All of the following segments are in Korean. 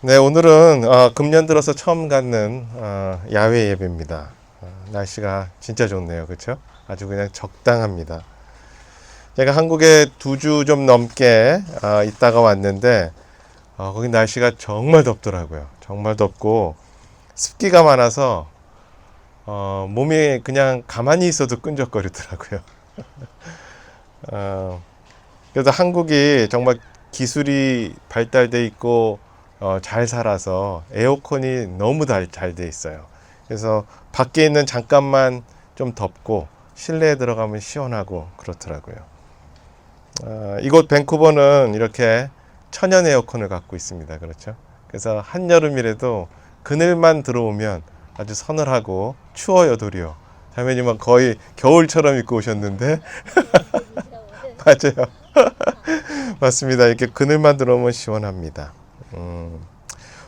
네, 오늘은 금년 들어서 처음 갖는 야외 예배입니다. 날씨가 진짜 좋네요, 그렇죠? 아주 그냥 적당합니다. 제가 한국에 2주 좀 넘게 있다가 왔는데 거기 날씨가 정말 덥더라고요. 정말 덥고 습기가 많아서 몸이 그냥 가만히 있어도 끈적거리더라고요. 어, 그래서 한국이 정말 기술이 발달돼 있고 잘 살아서 에어컨이 너무 잘 돼 있어요. 그래서 밖에 있는 잠깐만 좀 덥고 실내에 들어가면 시원하고 그렇더라고요. 이곳 밴쿠버는 이렇게 천연 에어컨을 갖고 있습니다. 그렇죠? 그래서 한여름이라도 그늘만 들어오면 아주 서늘하고 추워요, 도리어. 자매님은 거의 겨울처럼 입고 오셨는데 맞아요. 맞습니다. 이렇게 그늘만 들어오면 시원합니다.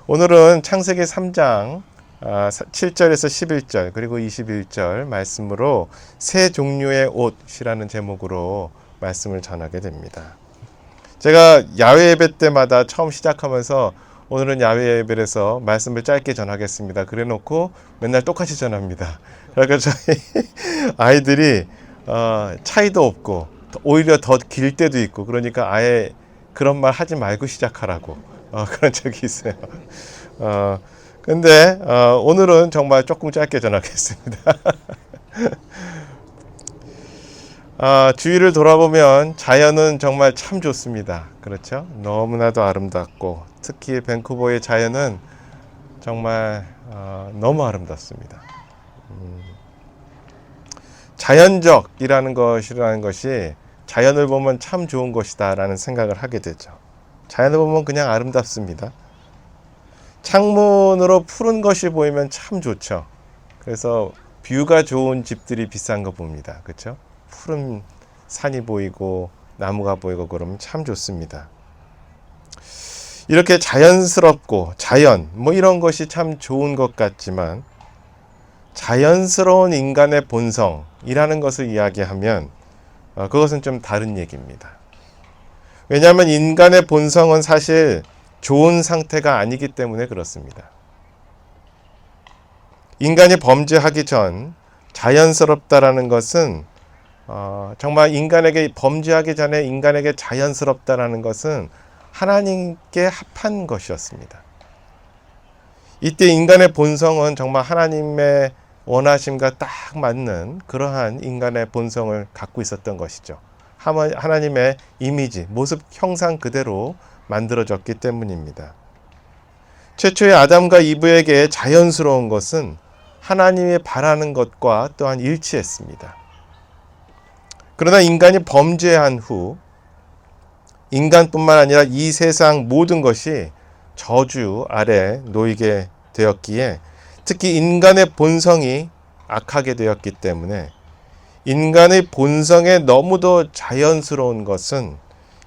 오늘은 창세기 3장 7절에서 11절 그리고 21절 말씀으로 새 종류의 옷이라는 제목으로 말씀을 전하게 됩니다. 제가 야외 예배 때마다 처음 시작하면서 오늘은 야외 예배에서 말씀을 짧게 전하겠습니다. 그래 놓고 맨날 똑같이 전합니다. 그러니까 저희 아이들이 차이도 없고 오히려 더 길 때도 있고 그러니까 아예 그런 말 하지 말고 시작하라고 그런 적이 있어요. 근데 오늘은 정말 조금 짧게 전하겠습니다. 주위를 돌아보면 자연은 정말 참 좋습니다. 그렇죠? 너무나도 아름답고 특히 밴쿠버의 자연은 정말 너무 아름답습니다. 자연적이라는 것이 자연을 보면 참 좋은 것이다 라는 생각을 하게 되죠. 자연을 보면 그냥 아름답습니다. 창문으로 푸른 것이 보이면 참 좋죠. 그래서 뷰가 좋은 집들이 비싼 거 봅니다. 그렇죠? 푸른 산이 보이고 나무가 보이고 그러면 참 좋습니다. 이렇게 자연스럽고 자연 이런 것이 참 좋은 것 같지만 자연스러운 인간의 본성이라는 것을 이야기하면 그것은 좀 다른 얘기입니다. 왜냐하면 인간의 본성은 사실 좋은 상태가 아니기 때문에 그렇습니다. 인간이 범죄하기 전 자연스럽다라는 것은 정말 인간에게 범죄하기 전에 인간에게 자연스럽다라는 것은 하나님께 합한 것이었습니다. 이때 인간의 본성은 정말 하나님의 원하심과 딱 맞는 그러한 인간의 본성을 갖고 있었던 것이죠. 하나님의 이미지, 모습, 형상 그대로 만들어졌기 때문입니다. 최초의 아담과 이브에게 자연스러운 것은 하나님이 바라는 것과 또한 일치했습니다. 그러나 인간이 범죄한 후 인간뿐만 아니라 이 세상 모든 것이 저주 아래 놓이게 되었기에 특히 인간의 본성이 악하게 되었기 때문에 인간의 본성에 너무도 자연스러운 것은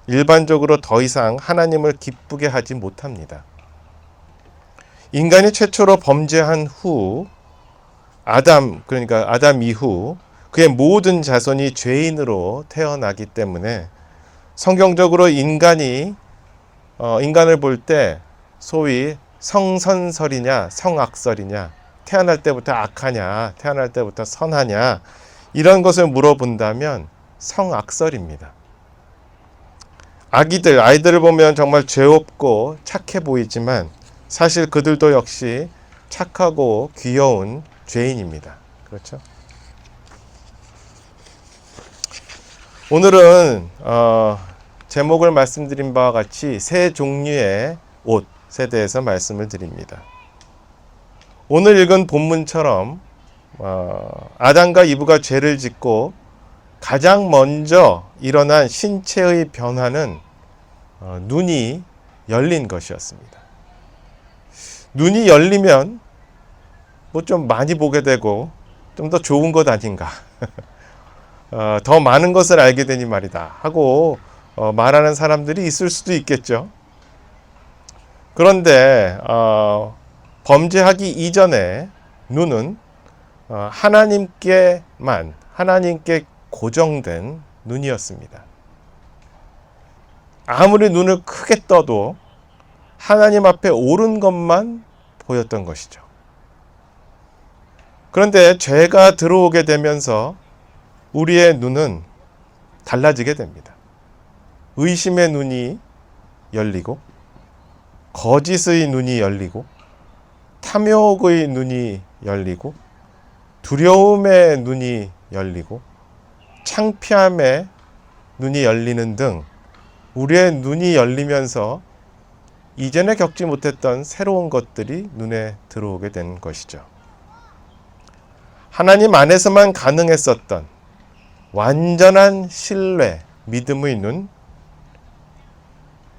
일반적으로 더 이상 하나님을 기쁘게 하지 못합니다. 인간이 최초로 범죄한 후 그러니까 아담 이후 그의 모든 자손이 죄인으로 태어나기 때문에 성경적으로 인간을 볼 때 소위 성선설이냐 성악설이냐 태어날 때부터 악하냐 태어날 때부터 선하냐 이런 것을 물어본다면 성악설입니다. 아이들을 보면 정말 죄 없고 착해 보이지만 사실 그들도 역시 착하고 귀여운 죄인입니다. 그렇죠? 오늘은 제목을 말씀드린 바와 같이 세 종류의 옷에 대해서 말씀을 드립니다. 오늘 읽은 본문처럼 아담과 이브가 죄를 짓고 가장 먼저 일어난 신체의 변화는 눈이 열린 것이었습니다. 눈이 열리면 좀 많이 보게 되고 좀 더 좋은 것 아닌가 더 많은 것을 알게 되니 말이다 하고 말하는 사람들이 있을 수도 있겠죠. 그런데 범죄하기 이전에 눈은 하나님께 고정된 눈이었습니다. 아무리 눈을 크게 떠도 하나님 앞에 옳은 것만 보였던 것이죠. 그런데 죄가 들어오게 되면서 우리의 눈은 달라지게 됩니다. 의심의 눈이 열리고, 거짓의 눈이 열리고, 탐욕의 눈이 열리고, 두려움의 눈이 열리고, 창피함의 눈이 열리는 등 우리의 눈이 열리면서 이전에 겪지 못했던 새로운 것들이 눈에 들어오게 된 것이죠. 하나님 안에서만 가능했었던 완전한 신뢰, 믿음의 눈,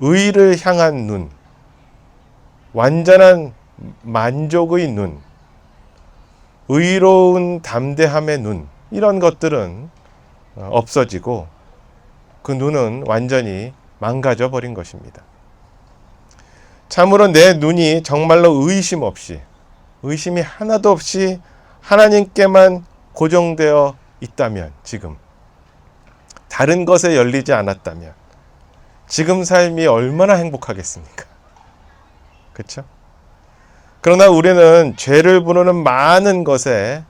의를 향한 눈, 완전한 만족의 눈, 의로운 담대함의 눈, 이런 것들은 없어지고 그 눈은 완전히 망가져 버린 것입니다. 참으로 내 눈이 정말로 의심이 하나도 없이 하나님께만 고정되어 있다면, 지금 다른 것에 열리지 않았다면 지금 삶이 얼마나 행복하겠습니까? 그렇죠? 그러나 우리는 죄를 부르는 많은 것에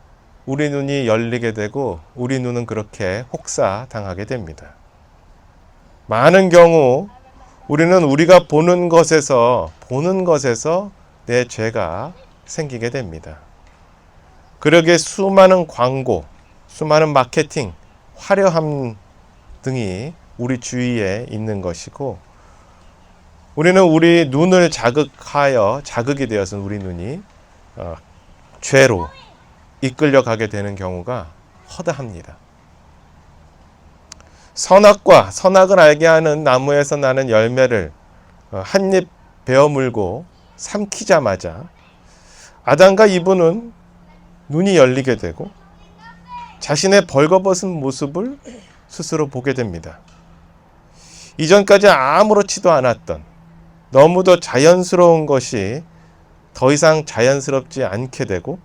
우리 눈이 열리게 되고 우리 눈은 그렇게 혹사당하게 됩니다. 많은 경우 우리는 우리가 보는 것에서 내 죄가 생기게 됩니다. 그러기에 수많은 광고, 수많은 마케팅, 화려함 등이 우리 주위에 있는 것이고, 우리는 우리 눈을 자극이 되어서 우리 눈이 죄로 이끌려가게 되는 경우가 허다합니다. 선악을 알게 하는 나무에서 나는 열매를 한 입 베어 물고 삼키자마자 아담과 이브는 눈이 열리게 되고 자신의 벌거벗은 모습을 스스로 보게 됩니다. 이전까지 아무렇지도 않았던, 너무도 자연스러운 것이 더 이상 자연스럽지 않게 되고,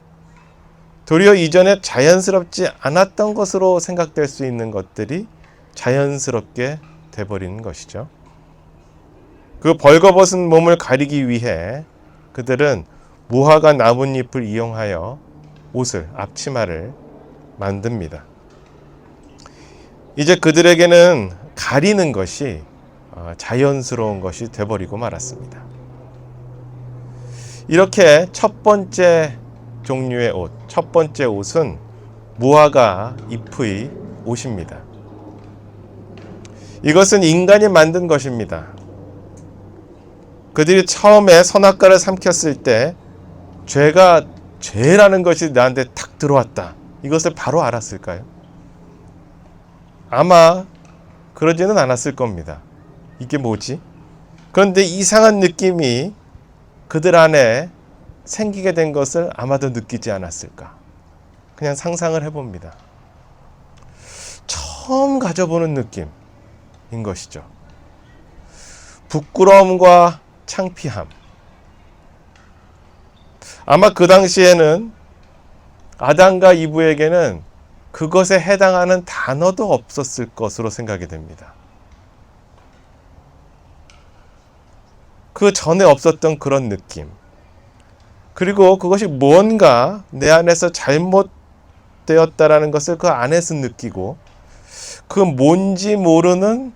도리어 이전에 자연스럽지 않았던 것으로 생각될 수 있는 것들이 자연스럽게 돼버리는 것이죠. 그 벌거벗은 몸을 가리기 위해 그들은 무화과 나뭇잎을 이용하여 옷을, 앞치마를 만듭니다. 이제 그들에게는 가리는 것이 자연스러운 것이 돼버리고 말았습니다. 이렇게 첫 번째 종류의 옷, 첫 번째 옷은 무화과 잎의 옷입니다. 이것은 인간이 만든 것입니다. 그들이 처음에 선악과를 삼켰을 때 죄라는 것이 나한테 탁 들어왔다, 이것을 바로 알았을까요? 아마 그러지는 않았을 겁니다. 이게 뭐지? 그런데 이상한 느낌이 그들 안에 생기게 된 것을 아마도 느끼지 않았을까? 그냥 상상을 해봅니다. 처음 가져보는 느낌인 것이죠. 부끄러움과 창피함. 아마 그 당시에는 아담과 이브에게는 그것에 해당하는 단어도 없었을 것으로 생각이 됩니다. 그 전에 없었던 그런 느낌. 그리고 그것이 뭔가 내 안에서 잘못되었다라는 것을 그 안에서 느끼고, 그 뭔지 모르는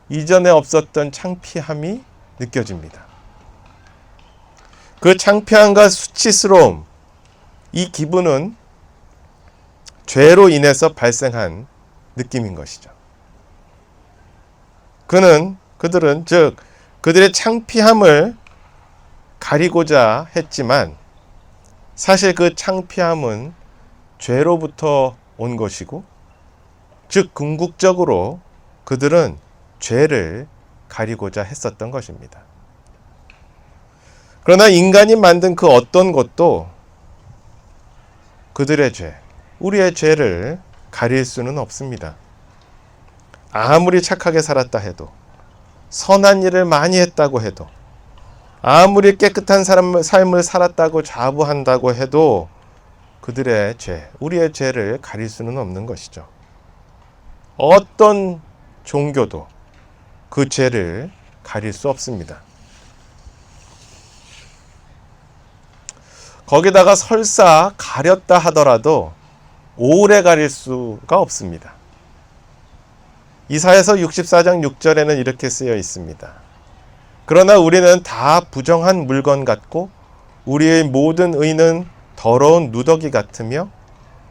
이전에 없었던 창피함이 느껴집니다. 그 창피함과 수치스러움, 이 기분은 죄로 인해서 발생한 느낌인 것이죠. 그들은 즉 그들의 창피함을 가리고자 했지만 사실 그 창피함은 죄로부터 온 것이고, 즉 궁극적으로 그들은 죄를 가리고자 했었던 것입니다. 그러나 인간이 만든 그 어떤 것도 그들의 죄, 우리의 죄를 가릴 수는 없습니다. 아무리 착하게 살았다 해도, 선한 일을 많이 했다고 해도, 아무리 깨끗한 삶을 살았다고 자부한다고 해도 그들의 죄, 우리의 죄를 가릴 수는 없는 것이죠. 어떤 종교도 그 죄를 가릴 수 없습니다. 거기다가 설사 가렸다 하더라도 오래 가릴 수가 없습니다. 이사야서 64장 6절에는 이렇게 쓰여 있습니다. 그러나 우리는 다 부정한 물건 같고 우리의 모든 의는 더러운 누더기 같으며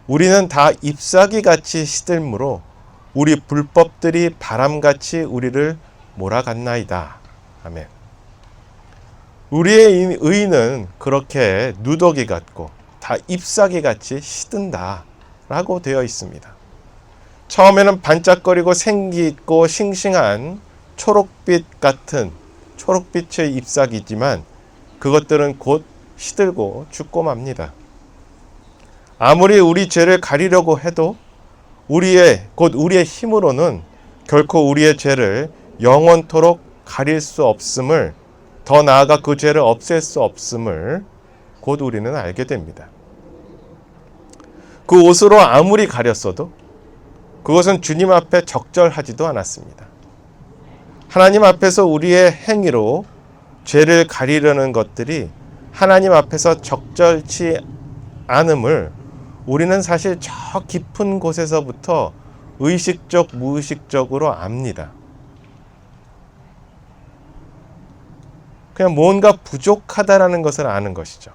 우리는 다 잎사귀 같이 시들므로 우리 불법들이 바람같이 우리를 몰아갔나이다. 아멘. 우리의 의는 그렇게 누더기 같고 다 잎사귀 같이 시든다 라고 되어 있습니다. 처음에는 반짝거리고 생기 있고 싱싱한 초록빛 같은 초록빛의 잎사귀지만 그것들은 곧 시들고 죽고 맙니다. 아무리 우리 죄를 가리려고 해도 곧 우리의 힘으로는 결코 우리의 죄를 영원토록 가릴 수 없음을, 더 나아가 그 죄를 없앨 수 없음을 곧 우리는 알게 됩니다. 그 옷으로 아무리 가렸어도 그것은 주님 앞에 적절하지도 않았습니다. 하나님 앞에서 우리의 행위로 죄를 가리려는 것들이 하나님 앞에서 적절치 않음을 우리는 사실 저 깊은 곳에서부터 의식적, 무의식적으로 압니다. 그냥 뭔가 부족하다라는 것을 아는 것이죠.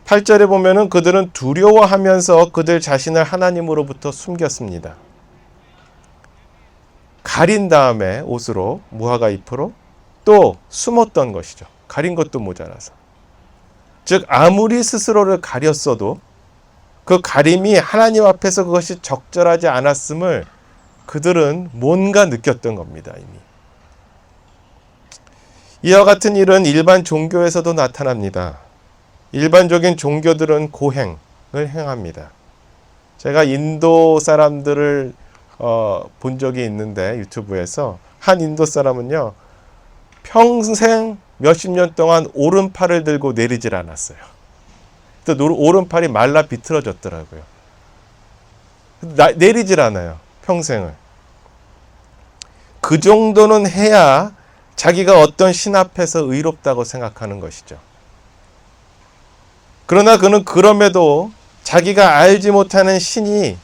8절에 보면은 그들은 두려워하면서 그들 자신을 하나님으로부터 숨겼습니다. 가린 다음에 옷으로, 무화과 잎으로 또 숨었던 것이죠. 가린 것도 모자라서. 즉 아무리 스스로를 가렸어도 그 가림이 하나님 앞에서 그것이 적절하지 않았음을 그들은 뭔가 느꼈던 겁니다. 이미. 이와 같은 일은 일반 종교에서도 나타납니다. 일반적인 종교들은 고행을 행합니다. 제가 인도 사람들을 본 적이 있는데 유튜브에서 한 인도 사람은요 평생 몇십 년 동안 오른팔을 들고 내리질 않았어요. 또 오른팔이 말라 비틀어졌더라고요. 내리질 않아요. 평생을. 그 정도는 해야 자기가 어떤 신 앞에서 의롭다고 생각하는 것이죠. 그러나 그는 그럼에도 자기가 알지 못하는 신이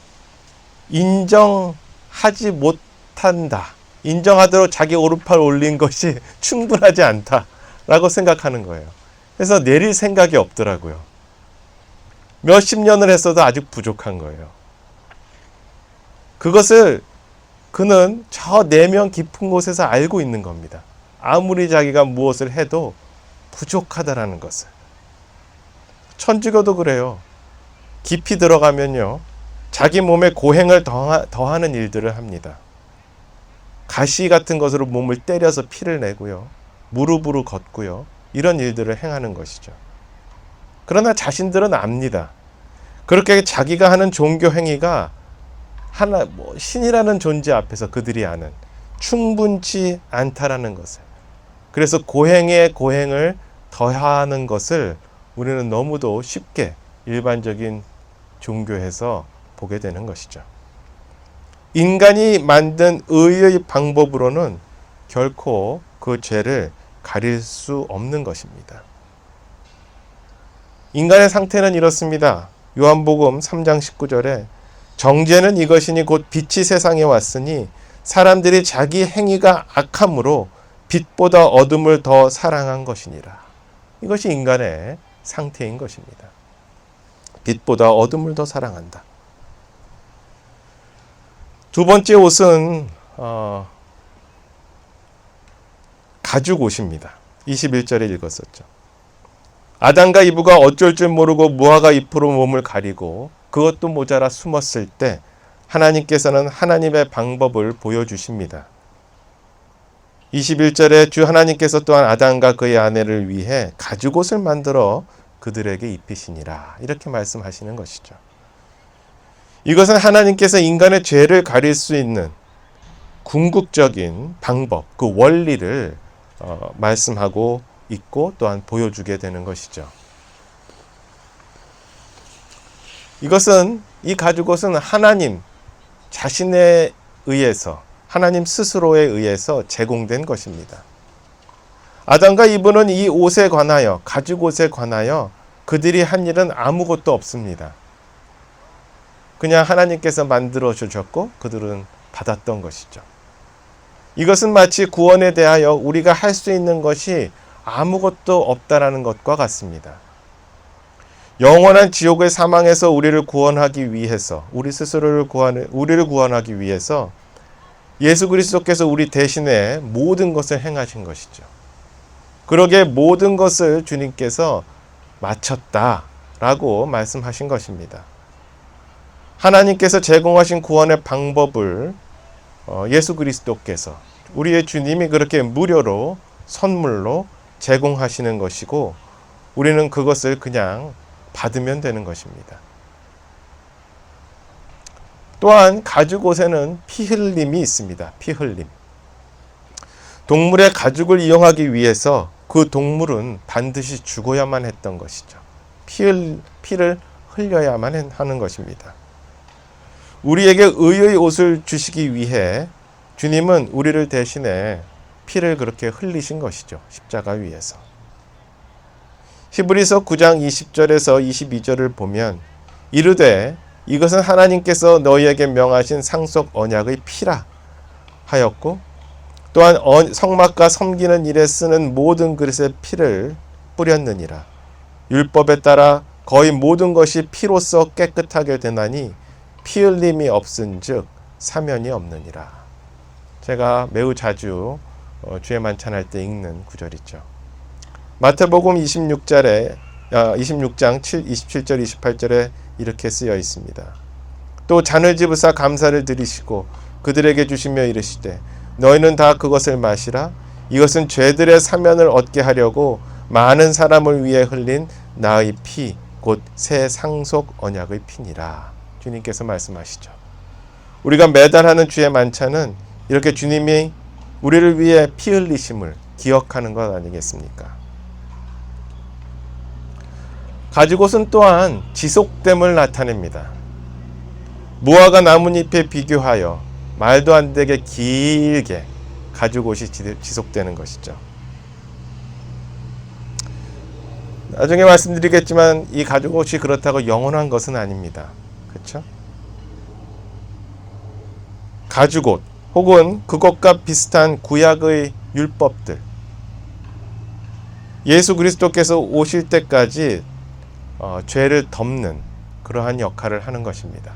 인정하지 못한다. 인정하도록 자기 오른팔 올린 것이 충분하지 않다라고 생각하는 거예요. 그래서 내릴 생각이 없더라고요. 몇십 년을 했어도 아직 부족한 거예요. 그것을 그는 저 내면 깊은 곳에서 알고 있는 겁니다. 아무리 자기가 무엇을 해도 부족하다라는 것을. 천주교도 그래요. 깊이 들어가면요. 자기 몸에 고행을 더하는 일들을 합니다. 가시 같은 것으로 몸을 때려서 피를 내고요. 무릎으로 걷고요. 이런 일들을 행하는 것이죠. 그러나 자신들은 압니다. 그렇게 자기가 하는 종교 행위가 신이라는 존재 앞에서 그들이 아는 충분치 않다라는 것을. 그래서 고행에 고행을 더하는 것을 우리는 너무도 쉽게 일반적인 종교에서 보게 되는 것이죠. 인간이 만든 의의 방법으로는 결코 그 죄를 가릴 수 없는 것입니다. 인간의 상태는 이렇습니다. 요한복음 3장 19절에 정죄는 이것이니 곧 빛이 세상에 왔으니 사람들이 자기 행위가 악함으로 빛보다 어둠을 더 사랑한 것이니라. 이것이 인간의 상태인 것입니다. 빛보다 어둠을 더 사랑한다. 두 번째 옷은 가죽 옷입니다. 21절에 읽었었죠. 아담과 이브가 어쩔 줄 모르고 무화과 잎으로 몸을 가리고 그것도 모자라 숨었을 때 하나님께서는 하나님의 방법을 보여주십니다. 21절에 주 하나님께서 또한 아담과 그의 아내를 위해 가죽옷을 만들어 그들에게 입히시니라. 이렇게 말씀하시는 것이죠. 이것은 하나님께서 인간의 죄를 가릴 수 있는 궁극적인 방법, 그 원리를 말씀하고 있고 또한 보여주게 되는 것이죠. 이 가죽옷은 하나님 자신에 의해서, 하나님 스스로에 의해서 제공된 것입니다. 아담과 이브는 이 옷에 관하여, 가죽 옷에 관하여 그들이 한 일은 아무것도 없습니다. 그냥 하나님께서 만들어 주셨고 그들은 받았던 것이죠. 이것은 마치 구원에 대하여 우리가 할 수 있는 것이 아무것도 없다라는 것과 같습니다. 영원한 지옥의 사망에서 우리를 구원하기 위해서, 우리를 구원하기 위해서 예수 그리스도께서 우리 대신에 모든 것을 행하신 것이죠. 그러기에 모든 것을 주님께서 마쳤다라고 말씀하신 것입니다. 하나님께서 제공하신 구원의 방법을 예수 그리스도께서, 우리의 주님이 그렇게 무료로 선물로 제공하시는 것이고 우리는 그것을 그냥 받으면 되는 것입니다. 또한 가죽 옷에는 피 흘림이 있습니다. 피 흘림. 동물의 가죽을 이용하기 위해서 그 동물은 반드시 죽어야만 했던 것이죠. 피를 흘려야만 하는 것입니다. 우리에게 의의 옷을 주시기 위해 주님은 우리를 대신해 피를 그렇게 흘리신 것이죠. 십자가 위에서. 히브리서 9장 20절에서 22절을 보면 이르되 이것은 하나님께서 너희에게 명하신 상속 언약의 피라 하였고 또한 성막과 섬기는 일에 쓰는 모든 그릇에 피를 뿌렸느니라. 율법에 따라 거의 모든 것이 피로써 깨끗하게 되나니 피 흘림이 없은즉 사면이 없느니라. 제가 매우 자주 주의 만찬할 때 읽는 구절이죠. 마태복음 26장 27절 28절에 이렇게 쓰여 있습니다. 또 잔을 집으사 감사를 드리시고 그들에게 주시며 이르시되 너희는 다 그것을 마시라. 이것은 죄들의 사면을 얻게 하려고 많은 사람을 위해 흘린 나의 피 곧 새 상속 언약의 피니라. 주님께서 말씀하시죠. 우리가 매달 하는 주의 만찬은 이렇게 주님이 우리를 위해 피 흘리심을 기억하는 것 아니겠습니까? 가죽옷은 또한 지속됨을 나타냅니다. 무화과 나뭇잎에 비교하여 말도 안 되게 길게 가죽옷이 지속되는 것이죠. 나중에 말씀드리겠지만 이 가죽옷이 그렇다고 영원한 것은 아닙니다. 그렇죠? 가죽옷 혹은 그것과 비슷한 구약의 율법들, 예수 그리스도께서 오실 때까지 죄를 덮는 그러한 역할을 하는 것입니다.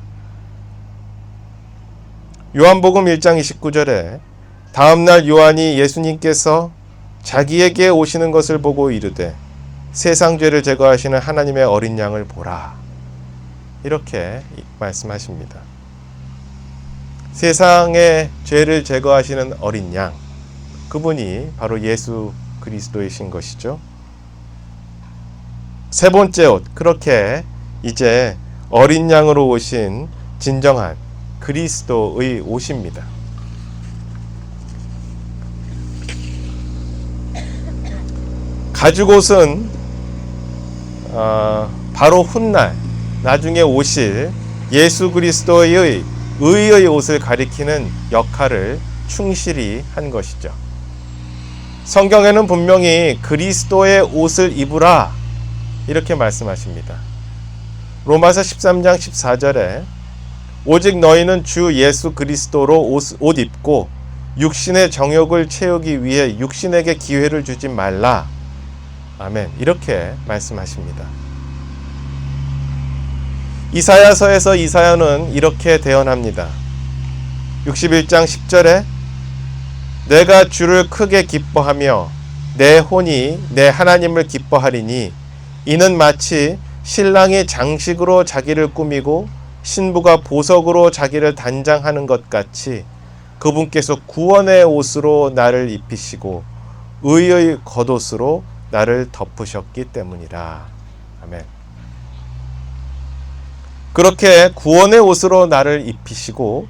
요한복음 1장 29절에 다음날 요한이 예수님께서 자기에게 오시는 것을 보고 이르되 세상 죄를 제거하시는 하나님의 어린 양을 보라. 이렇게 말씀하십니다. 세상의 죄를 제거하시는 어린 양, 그분이 바로 예수 그리스도이신 것이죠. 세 번째 옷, 그렇게 이제 어린 양으로 오신 진정한 그리스도의 옷입니다. 가죽옷은 바로 훗날 나중에 오실 예수 그리스도의 의의 옷을 가리키는 역할을 충실히 한 것이죠. 성경에는 분명히 그리스도의 옷을 입으라 이렇게 말씀하십니다. 로마서 13장 14절에 오직 너희는 주 예수 그리스도로 옷 입고 육신의 정욕을 채우기 위해 육신에게 기회를 주지 말라. 아멘. 이렇게 말씀하십니다. 이사야서에서 이사야는 이렇게 대언합니다. 61장 10절에 내가 주를 크게 기뻐하며 내 혼이 내 하나님을 기뻐하리니 이는 마치 신랑이 장식으로 자기를 꾸미고 신부가 보석으로 자기를 단장하는 것 같이 그분께서 구원의 옷으로 나를 입히시고 의의 겉옷으로 나를 덮으셨기 때문이라. 아멘. 그렇게 구원의 옷으로 나를 입히시고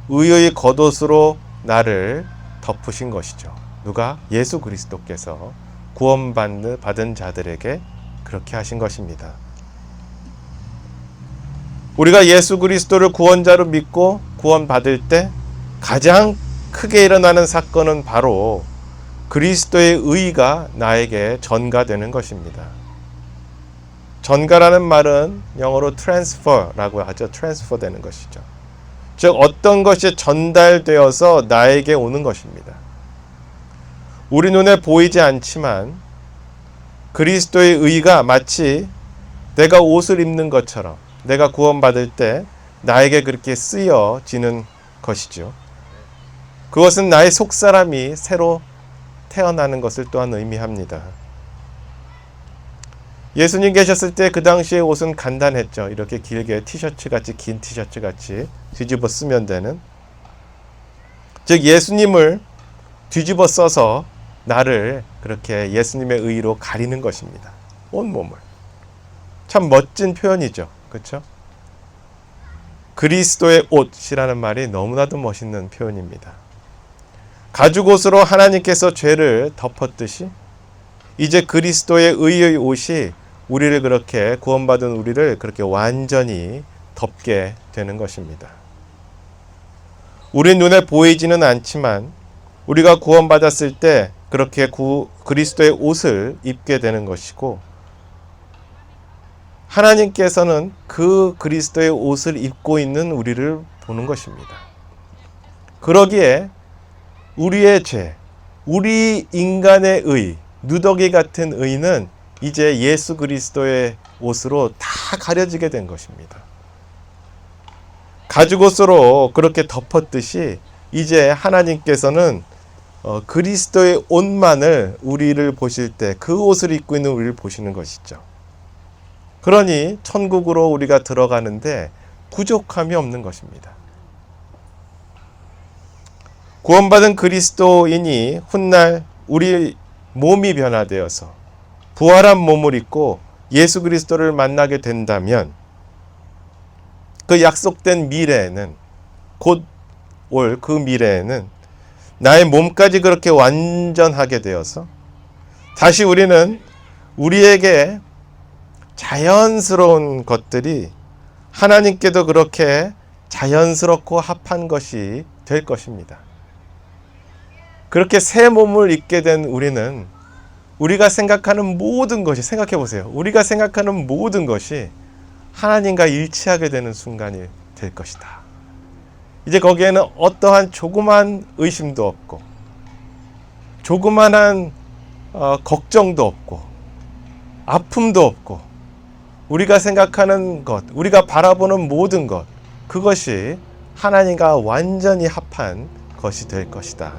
의의 겉옷으로 나를 덮으신 것이죠. 누가? 예수 그리스도께서 구원받은 자들에게 그렇게 하신 것입니다. 우리가 예수 그리스도를 구원자로 믿고 구원받을 때 가장 크게 일어나는 사건은 바로 그리스도의 의가 나에게 전가되는 것입니다. 전가라는 말은 영어로 transfer라고 하죠. transfer 되는 것이죠. 즉 어떤 것이 전달되어서 나에게 오는 것입니다. 우리 눈에 보이지 않지만 그리스도의 의가 마치 내가 옷을 입는 것처럼 내가 구원받을 때 나에게 그렇게 쓰여지는 것이죠. 그것은 나의 속사람이 새로 태어나는 것을 또한 의미합니다. 예수님 계셨을 때 그 당시의 옷은 간단했죠. 이렇게 길게 티셔츠 같이 긴 티셔츠 같이 뒤집어 쓰면 되는, 즉 예수님을 뒤집어 써서 나를 그렇게 예수님의 의로 가리는 것입니다. 온몸을. 참 멋진 표현이죠. 그렇죠? 그리스도의 옷이라는 말이 너무나도 멋있는 표현입니다. 가죽옷으로 하나님께서 죄를 덮었듯이 이제 그리스도의 의의 옷이 우리를 그렇게 구원받은 우리를 그렇게 완전히 덮게 되는 것입니다. 우리 눈에 보이지는 않지만 우리가 구원받았을 때 그렇게 그리스도의 옷을 입게 되는 것이고, 하나님께서는 그 그리스도의 옷을 입고 있는 우리를 보는 것입니다. 그러기에 우리의 죄, 우리 인간의 의, 누더기 같은 의는 이제 예수 그리스도의 옷으로 다 가려지게 된 것입니다. 가죽옷으로 그렇게 덮었듯이 이제 하나님께서는 그리스도의 옷만을 우리를 보실 때 그 옷을 입고 있는 우리를 보시는 것이죠. 그러니 천국으로 우리가 들어가는데 부족함이 없는 것입니다. 구원받은 그리스도인이 훗날 우리 몸이 변화되어서 부활한 몸을 입고 예수 그리스도를 만나게 된다면 그 약속된 미래에는, 곧 올 그 미래에는 나의 몸까지 그렇게 완전하게 되어서 다시 우리는 우리에게 자연스러운 것들이 하나님께도 그렇게 자연스럽고 합한 것이 될 것입니다. 그렇게 새 몸을 입게 된 우리는 우리가 생각하는 모든 것이, 생각해 보세요. 우리가 생각하는 모든 것이 하나님과 일치하게 되는 순간이 될 것이다. 이제 거기에는 어떠한 조그만 의심도 없고 조그만한 걱정도 없고 아픔도 없고, 우리가 생각하는 것, 우리가 바라보는 모든 것, 그것이 하나님과 완전히 합한 것이 될 것이다.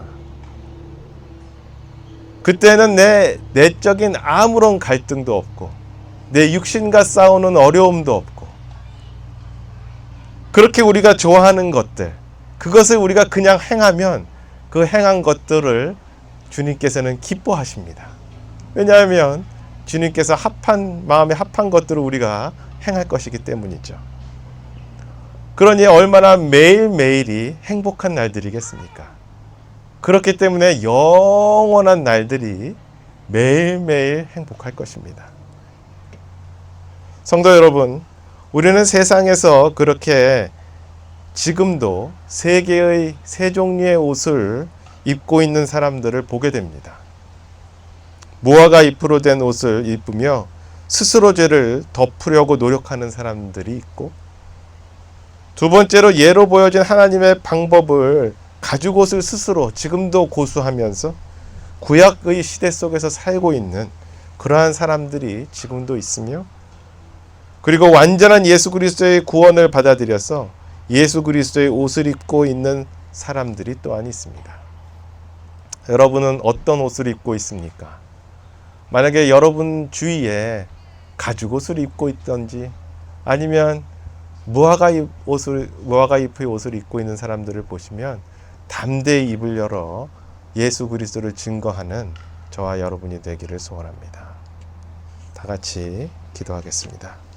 그때는 내 내적인 아무런 갈등도 없고 내 육신과 싸우는 어려움도 없고, 그렇게 우리가 좋아하는 것들, 그것을 우리가 그냥 행하면 그 행한 것들을 주님께서는 기뻐하십니다. 왜냐하면 주님께서 마음에 합한 것들을 우리가 행할 것이기 때문이죠. 그러니 얼마나 매일매일이 행복한 날들이겠습니까? 그렇기 때문에 영원한 날들이 매일매일 행복할 것입니다. 성도 여러분, 우리는 세상에서 그렇게 지금도 세 개의, 세 종류의 옷을 입고 있는 사람들을 보게 됩니다. 무화과 잎으로 된 옷을 입으며 스스로 죄를 덮으려고 노력하는 사람들이 있고, 두 번째로 예로 보여진 하나님의 방법을 가죽옷을 스스로 지금도 고수하면서 구약의 시대 속에서 살고 있는 그러한 사람들이 지금도 있으며, 그리고 완전한 예수 그리스도의 구원을 받아들여서 예수 그리스도의 옷을 입고 있는 사람들이 또한 있습니다. 여러분은 어떤 옷을 입고 있습니까? 만약에 여러분 주위에 가죽옷을 입고 있던지 아니면 무화과 잎의 옷을 입고 있는 사람들을 보시면 담대히 입을 열어 예수 그리스도를 증거하는 저와 여러분이 되기를 소원합니다. 다 같이 기도하겠습니다.